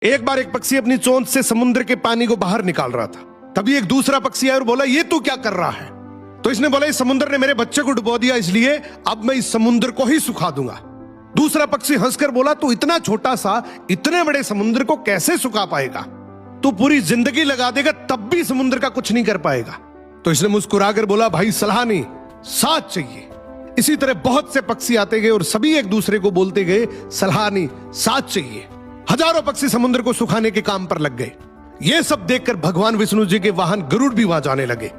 एक बार एक पक्षी अपनी चोंच से समुद्र के पानी को बाहर निकाल रहा था। तभी एक दूसरा पक्षी आया और बोला, ये तू क्या कर रहा है? तो इसने बोला, इस समुद्र ने मेरे बच्चे को डुबो दिया, इसलिए अब मैं इस समुद्र को ही सुखा दूंगा। दूसरा पक्षी हंसकर बोला, तू इतना छोटा सा इतने बड़े समुद्र को कैसे सुखा पाएगा? तू पूरी जिंदगी लगा देगा तब भी समुद्र का कुछ नहीं कर पाएगा। तो इसने मुस्कुराकर बोला, भाई सलाह नहीं, साथ चाहिए। इसी तरह बहुत से पक्षी आते गए और सभी एक दूसरे को बोलते गए, सलाह नहीं, साथ चाहिए। हजारों पक्षी समुद्र को सुखाने के काम पर लग गए। यह सब देखकर भगवान विष्णु जी के वाहन गरुड़ भी वहां जाने लगे।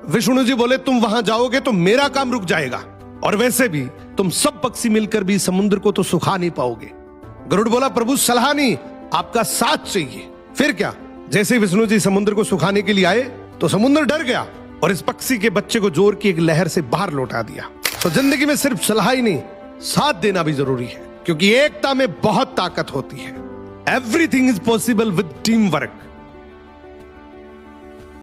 विष्णु जी बोले, तुम वहां जाओगे तो मेरा काम रुक जाएगा, और वैसे भी तुम सब पक्षी मिलकर भी समुद्र को तो सुखा नहीं पाओगे। गरुड़ बोला, प्रभु सलाह नहीं, आपका साथ चाहिए। फिर क्या, जैसे ही विष्णु जी समुद्र को सुखाने के लिए आए तो समुद्र डर गया और इस पक्षी के बच्चे को जोर की एक लहर से बाहर लौटा दिया। तो जिंदगी में सिर्फ सलाह ही नहीं, साथ देना भी जरूरी है, क्योंकि एकता में बहुत ताकत होती है। Everything is possible with team work.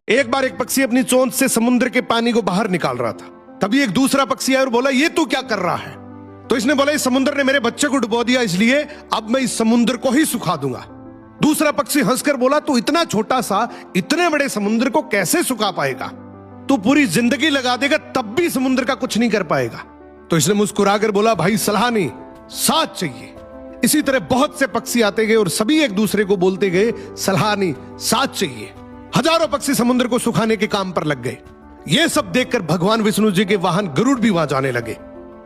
एक बार एक पक्षी अपनी चोंच से समुद्र के पानी को बाहर निकाल रहा था। तभी एक दूसरा पक्षी आया और बोला, ये तू क्या कर रहा है? तो इसने बोला, इस समुद्र ने मेरे बच्चे को डुबो दिया, इसलिए अब मैं इस समुद्र को ही सुखा दूंगा। दूसरा पक्षी हंसकर बोला, तू इतना छोटा सा इतने बड़े समुद्र को कैसे सुखा पाएगा? तू पूरी जिंदगी लगा देगा तब भी समुद्र का कुछ नहीं कर पाएगा। तो इसने मुस्कुराकर बोला, भाई सलाह नहीं, साथ चाहिए। इसी तरह बहुत से पक्षी आते गए और सभी एक दूसरे को बोलते गए, सलाह नहीं, साथ चाहिए। हजारों पक्षी समुद्र को सुखाने के काम पर लग गए। यह सब देखकर भगवान विष्णु जी के वाहन गरुड़ भी वहां जाने लगे।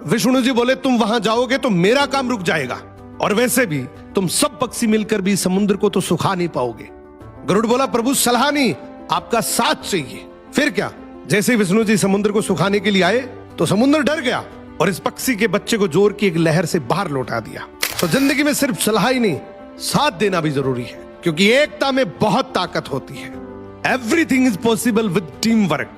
विष्णु जी बोले, तुम वहां जाओगे तो मेरा काम रुक जाएगा, और वैसे भी तुम सब पक्षी मिलकर भी समुद्र को तो सुखा नहीं पाओगे। गरुड़ बोला, प्रभु सलाह नहीं, आपका साथ चाहिए। फिर क्या, जैसे ही विष्णु जी समुद्र को सुखाने के लिए आए तो समुद्र डर गया और इस पक्षी के बच्चे को जोर की एक लहर से बाहर लौटा दिया। तो जिंदगी में सिर्फ सलाह ही नहीं, साथ देना भी जरूरी है, क्योंकि एकता में बहुत ताकत होती है। Everything is possible with team work.